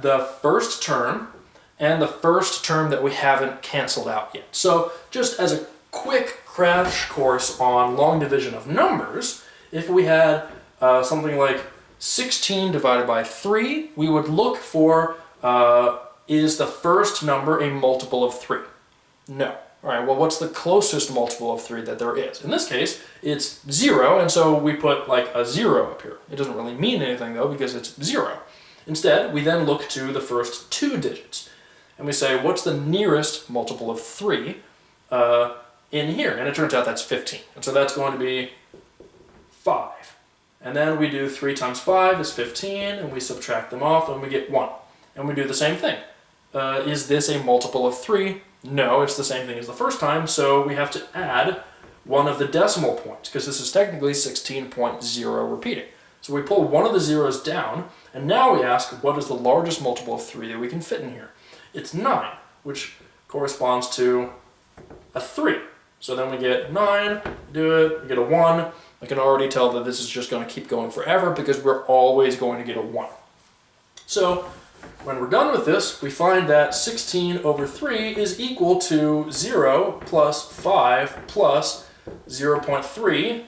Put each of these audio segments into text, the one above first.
the first term and the first term that we haven't canceled out yet. So just as a quick crash course on long division of numbers, if we had something like 16 divided by 3, we would look for, is the first number a multiple of 3? No. All right, well, what's the closest multiple of 3 that there is? In this case, it's 0, and so we put like a 0 up here. It doesn't really mean anything, though, because it's 0. Instead, we then look to the first 2 digits, and we say, what's the nearest multiple of 3 in here? And it turns out that's 15. And so that's going to be 5. And then we do 3 times 5 is 15, and we subtract them off, and we get 1. And we do the same thing. Is this a multiple of 3? No, it's the same thing as the first time, so we have to add one of the decimal points, because this is technically 16.0 repeating. So we pull one of the zeros down, and now we ask, what is the largest multiple of 3 that we can fit in here? It's 9, which corresponds to a 3. So then we get 9, do it, we get a 1. I can already tell that this is just going to keep going forever because we're always going to get a 1. So when we're done with this, we find that 16 over 3 is equal to 0 plus 5 plus 0.3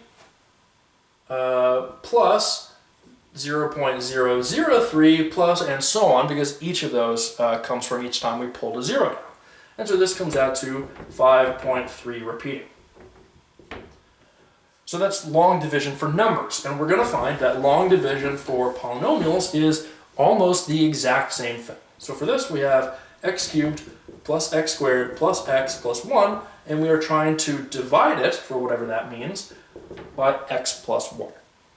plus 0.003 plus, and so on, because each of those comes from each time we pulled a 0 down. And so this comes out to 5.3 repeating. So that's long division for numbers, and we're going to find that long division for polynomials is almost the exact same thing. So for this we have x cubed plus x squared plus x plus 1, and we are trying to divide it, for whatever that means, by x plus 1.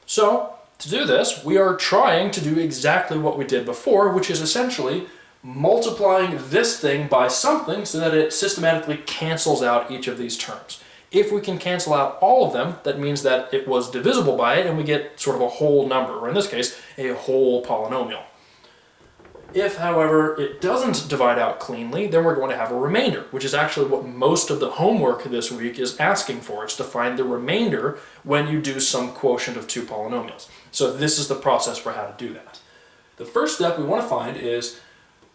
So to do this, we are trying to do exactly what we did before, which is essentially multiplying this thing by something so that it systematically cancels out each of these terms. If we can cancel out all of them, that means that it was divisible by it, and we get sort of a whole number, or in this case, a whole polynomial. If, however, it doesn't divide out cleanly, then we're going to have a remainder, which is actually what most of the homework this week is asking for. It's to find the remainder when you do some quotient of 2 polynomials. So this is the process for how to do that. The first step we want to find is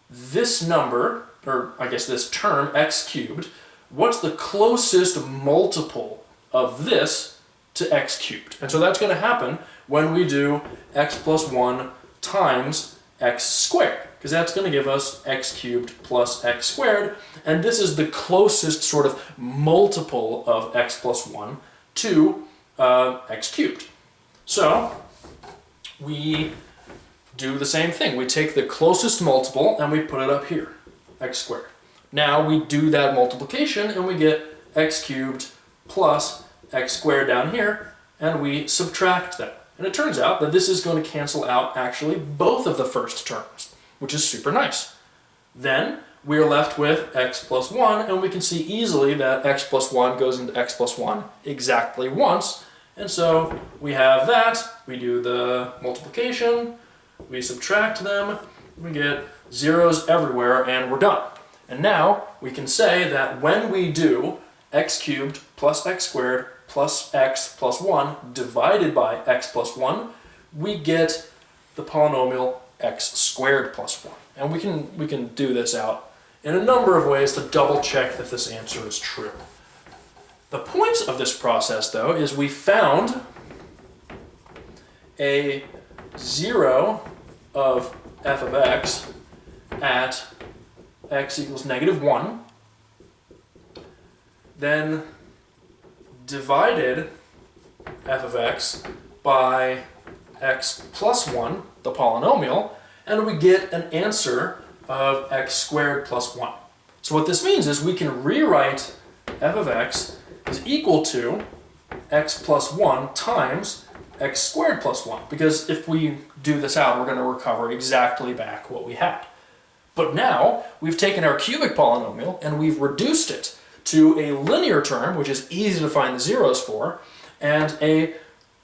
this number, or I guess this term, x cubed. What's the closest multiple of this to x cubed? And so that's going to happen when we do x plus 1 times x squared, because that's going to give us x cubed plus x squared, and this is the closest sort of multiple of x plus 1 to x cubed. So we do the same thing. We take the closest multiple and we put it up here, x squared. Now we do that multiplication and we get x cubed plus x squared down here, and we subtract that. And it turns out that this is going to cancel out actually both of the first terms, which is super nice. Then we are left with x plus 1, and we can see easily that x plus 1 goes into x plus 1 exactly once. And so we have that, we do the multiplication, we subtract them, we get zeros everywhere, and we're done. And now we can say that when we do x cubed plus x squared plus x plus 1 divided by x plus 1, we get the polynomial x squared plus 1. And we can do this out in a number of ways to double check that this answer is true. The point of this process, though, is we found a 0 of f of x at x equals -1, then divided f of x by x plus 1, the polynomial, and we get an answer of x squared plus 1. So what this means is we can rewrite f of x is equal to x plus 1 times x squared plus 1, because if we do this out, we're going to recover exactly back what we had. But now we've taken our cubic polynomial and we've reduced it to a linear term, which is easy to find the zeros for, and a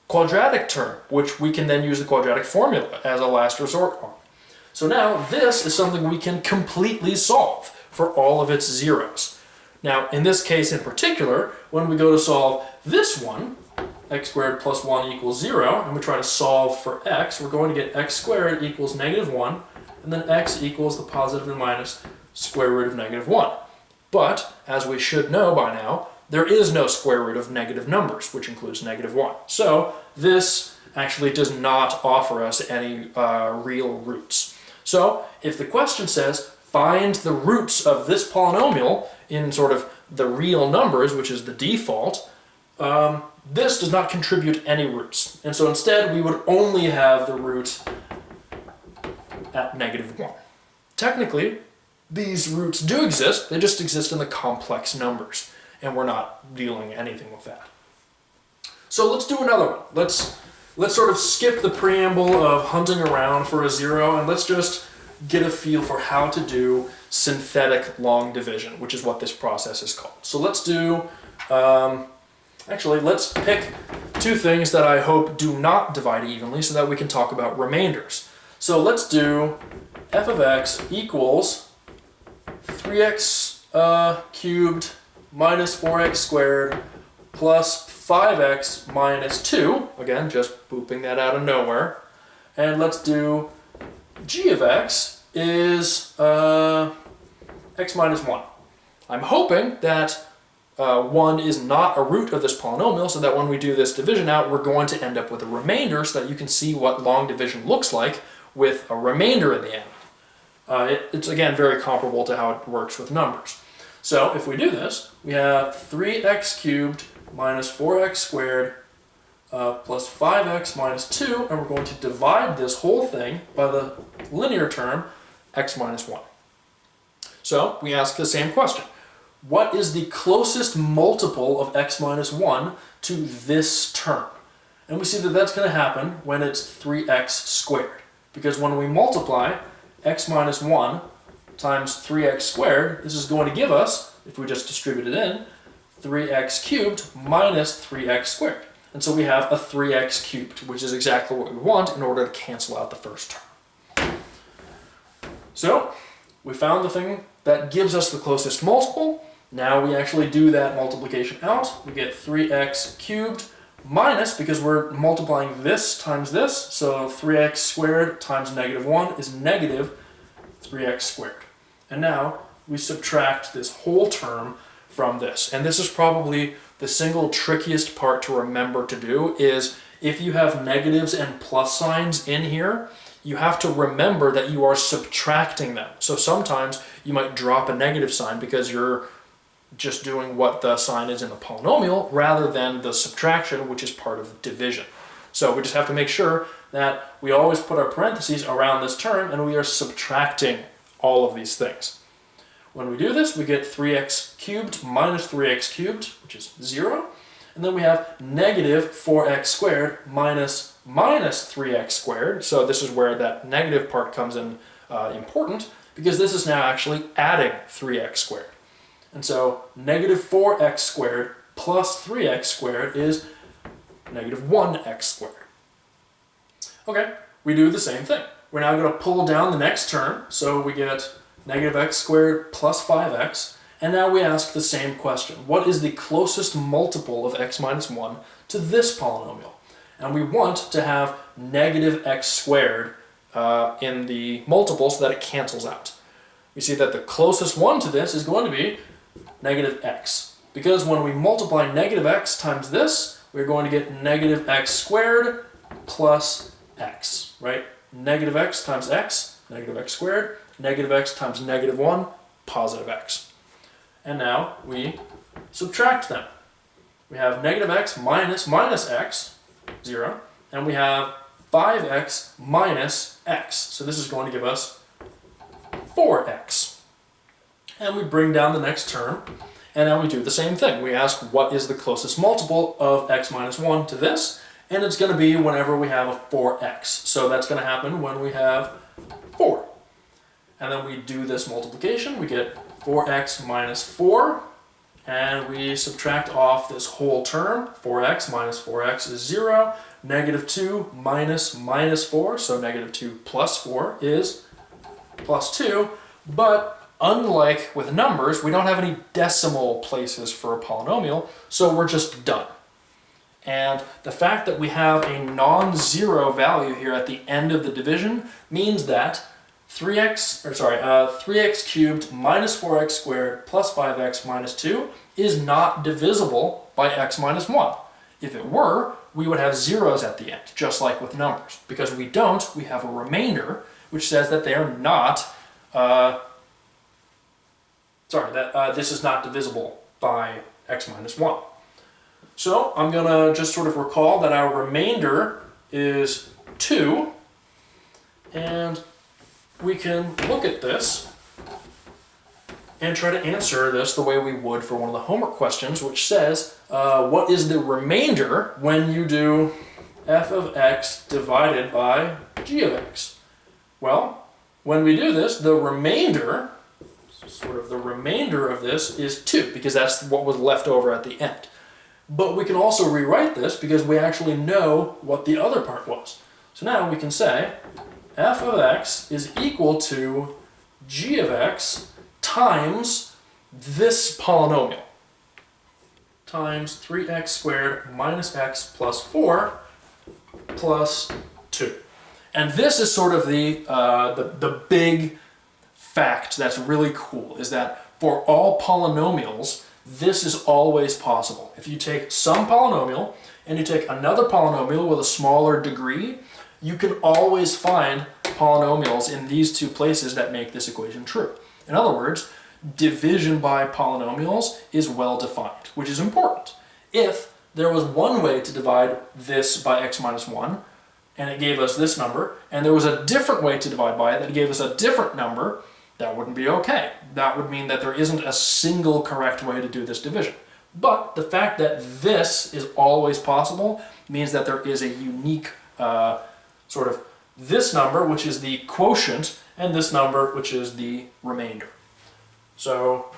quadratic term, which we can then use the quadratic formula as a last resort on. So now this is something we can completely solve for all of its zeros. Now, in this case in particular, when we go to solve this one, x squared plus 1 equals 0, and we try to solve for x, we're going to get x squared equals -1 and then x equals the positive and minus square root of negative 1. But, as we should know by now, there is no square root of negative numbers, which includes negative 1. So this actually does not offer us any real roots. So if the question says, find the roots of this polynomial in sort of the real numbers, which is the default, this does not contribute any roots. And so instead, we would only have the root at negative 1. Technically, these roots do exist, they just exist in the complex numbers, and we're not dealing anything with that. So let's do another one. Let's sort of skip the preamble of hunting around for a zero, and let's just get a feel for how to do synthetic long division, which is what this process is called. So let's do, actually, let's pick two things that I hope do not divide evenly so that we can talk about remainders. So let's do f of x equals 3x cubed minus 4x squared plus 5x minus 2. Again, just booping that out of nowhere. And let's do g of x is x minus 1. I'm hoping that 1 is not a root of this polynomial, so that when we do this division out, we're going to end up with a remainder so that you can see what long division looks like with a remainder in the end. It's again very comparable to how it works with numbers. So if we do this, we have 3x cubed minus 4x squared plus 5x minus 2, and we're going to divide this whole thing by the linear term x minus 1. So we ask the same question. What is the closest multiple of x minus 1 to this term? And we see that that's going to happen when it's 3x squared. Because when we multiply x minus 1 times 3x squared, this is going to give us, if we just distribute it in, 3x cubed minus 3x squared. And so we have a 3x cubed, which is exactly what we want in order to cancel out the first term. So we found the thing that gives us the closest multiple. Now we actually do that multiplication out. We get 3x cubed minus, because we're multiplying this times this, so 3x squared times negative 1 is negative 3x squared. And now we subtract this whole term from this. And this is probably the single trickiest part to remember to do, is if you have negatives and plus signs in here, you have to remember that you are subtracting them. So sometimes you might drop a negative sign because you're just doing what the sign is in the polynomial rather than the subtraction, which is part of division. So we just have to make sure that we always put our parentheses around this term and we are subtracting all of these things. When we do this, we get 3x cubed minus 3x cubed, which is 0. And then we have negative 4x squared minus 3x squared. So this is where that negative part comes in important, because this is now actually adding 3x squared. And so negative 4x squared plus 3x squared is negative 1x squared. Okay, we do the same thing. We're now going to pull down the next term, so we get negative x squared plus 5x, and now we ask the same question. What is the closest multiple of x minus 1 to this polynomial? And we want to have negative x squared in the multiple so that it cancels out. We see that the closest one to this is going to be negative x. Because when we multiply negative x times this, we're going to get negative x squared plus x, right? Negative x times x, negative x squared, negative x times negative 1, positive x. And now we subtract them. We have negative x minus x, 0, and we have 5x minus x. So this is going to give us 4x. And we bring down the next term, and now we do the same thing. We ask what is the closest multiple of x minus 1 to this, and it's going to be whenever we have a 4x. So that's going to happen when we have 4. And then we do this multiplication. We get 4x minus 4, and we subtract off this whole term. 4x minus 4x is 0. Negative 2 minus 4, so negative 2 plus 4 is plus 2. But unlike with numbers, we don't have any decimal places for a polynomial, so we're just done. And the fact that we have a non-zero value here at the end of the division means that 3x cubed minus 4x squared plus 5x minus 2 is not divisible by x minus 1. If it were, we would have zeros at the end, just like with numbers. Because we don't, we have a remainder, which says that they are not, this is not divisible by x minus 1. So I'm going to just sort of recall that our remainder is 2, and we can look at this and try to answer this the way we would for one of the homework questions, which says, what is the remainder when you do f of x divided by g of x? Well, when we do this, the remainder of this is 2, because that's what was left over at the end. But we can also rewrite this because we actually know what the other part was. So now we can say f of x is equal to g of x times this polynomial, times 3x squared minus x plus 4 plus 2. And this is sort of the big fact that's really cool, is that for all polynomials, this is always possible. If you take some polynomial and you take another polynomial with a smaller degree, you can always find polynomials in these two places that make this equation true. In other words, division by polynomials is well defined, which is important. If there was one way to divide this by x minus 1, and it gave us this number, and there was a different way to divide by it that gave us a different number, that wouldn't be okay. That would mean that there isn't a single correct way to do this division. But the fact that this is always possible means that there is a unique sort of this number, which is the quotient, and this number, which is the remainder. So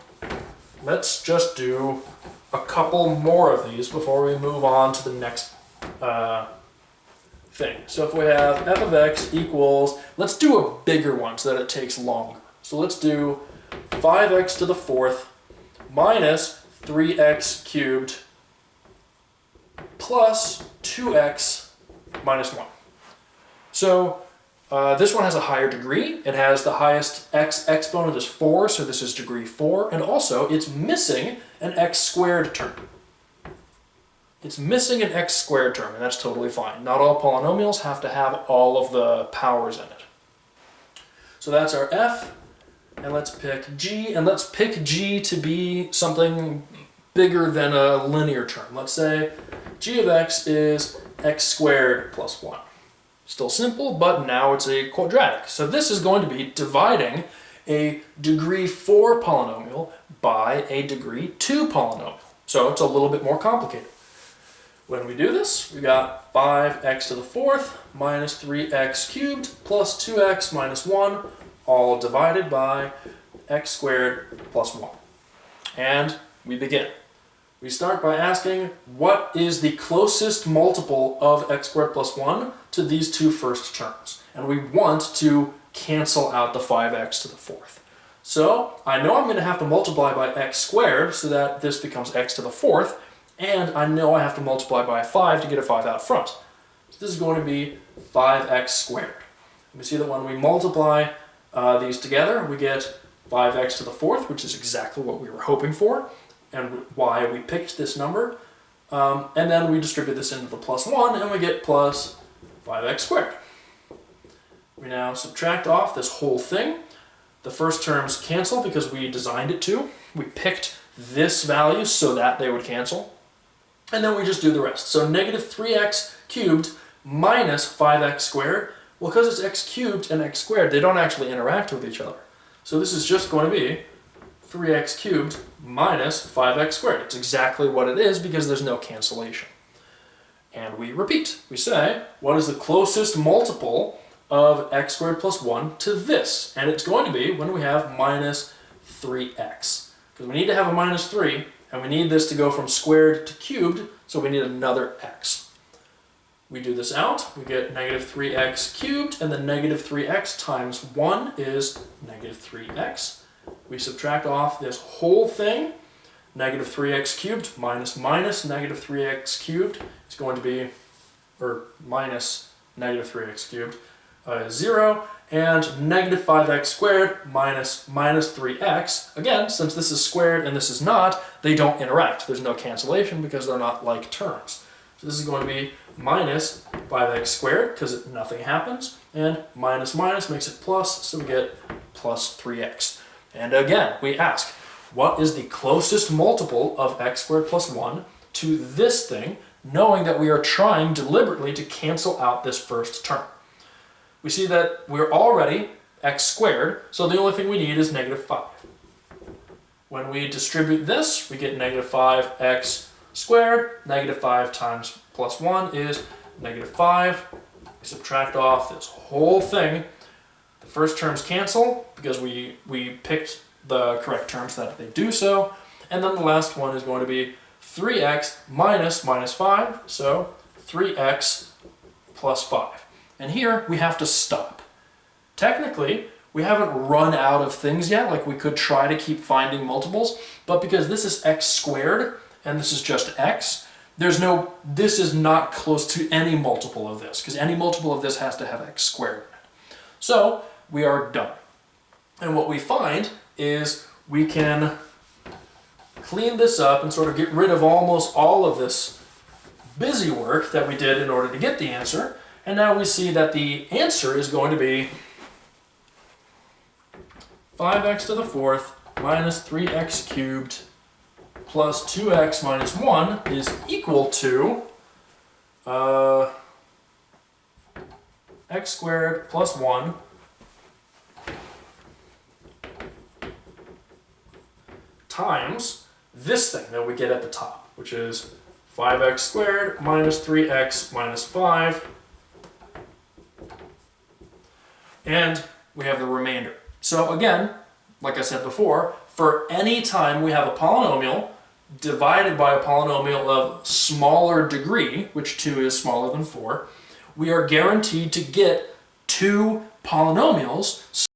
let's just do a couple more of these before we move on to the next thing. So if we have f of x equals, let's do a bigger one so that it takes longer. So let's do 5x to the 4th minus 3x cubed plus 2x minus 1. So this one has a higher degree. It has the highest x exponent is 4, so this is degree 4, and also it's missing an x squared term. It's missing an x squared term, and that's totally fine. Not all polynomials have to have all of the powers in it. So that's our f, and let's pick g, and let's pick g to be something bigger than a linear term. Let's say g of x is x squared plus 1. Still simple, but now it's a quadratic. So this is going to be dividing a degree 4 polynomial by a degree 2 polynomial. So it's a little bit more complicated. When we do this, we got 5x to the 4th minus 3x cubed plus 2x minus 1, all divided by x squared plus 1. And we begin. We start by asking, what is the closest multiple of x squared plus 1 to these two first terms? And we want to cancel out the 5x to the 4th. So I know I'm going to have to multiply by x squared so that this becomes x to the 4th, and I know I have to multiply by 5 to get a 5 out front. So this is going to be 5x squared. We see that when we multiply these together, we get 5x to the 4th, which is exactly what we were hoping for, and why we picked this number. And then we distribute this into the plus 1, and we get plus 5x squared. We now subtract off this whole thing. The first terms cancel because we designed it to. We picked this value so that they would cancel. And then we just do the rest. So negative 3x cubed minus 5x squared. Well, because it's x cubed and x squared, they don't actually interact with each other. So this is just going to be 3x cubed minus 5x squared. It's exactly what it is because there's no cancellation. And we repeat. We say, what is the closest multiple of x squared plus 1 to this? And it's going to be when we have minus 3x. Because we need to have a minus 3, and we need this to go from squared to cubed, so we need another x. We do this out, we get negative 3x cubed, and then negative 3x times 1 is negative 3x. We subtract off this whole thing. Negative 3x cubed minus negative 3x cubed is going to be, or minus negative 3x cubed, 0. and negative 5x squared minus 3x. Again, since this is squared and this is not, they don't interact. There's no cancellation because they're not like terms. So this is going to be minus 5x squared because nothing happens, and minus minus makes it plus, so we get plus 3x. And again, we ask, what is the closest multiple of x squared plus 1 to this thing, knowing that we are trying deliberately to cancel out this first term? We see that we're already x squared, so the only thing we need is negative 5. When we distribute this, we get negative 5x squared. Negative 5 times plus 1 is negative 5. We subtract off this whole thing. The first terms cancel because we picked the correct terms that they do so. And then the last one is going to be 3x minus 5, so 3x plus 5. And here we have to stop. Technically, we haven't run out of things yet, like we could try to keep finding multiples, but because this is x squared and this is just x, this is not close to any multiple of this, because any multiple of this has to have x squared in it. So we are done. And what we find is we can clean this up and sort of get rid of almost all of this busy work that we did in order to get the answer. And now we see that the answer is going to be 5x to the fourth minus 3x cubed plus 2x minus 1 is equal to x squared plus 1 times this thing that we get at the top, which is 5x squared minus 3x minus 5. And we have the remainder. So again, like I said before, for any time we have a polynomial divided by a polynomial of smaller degree, which 2 is smaller than 4, we are guaranteed to get two polynomials.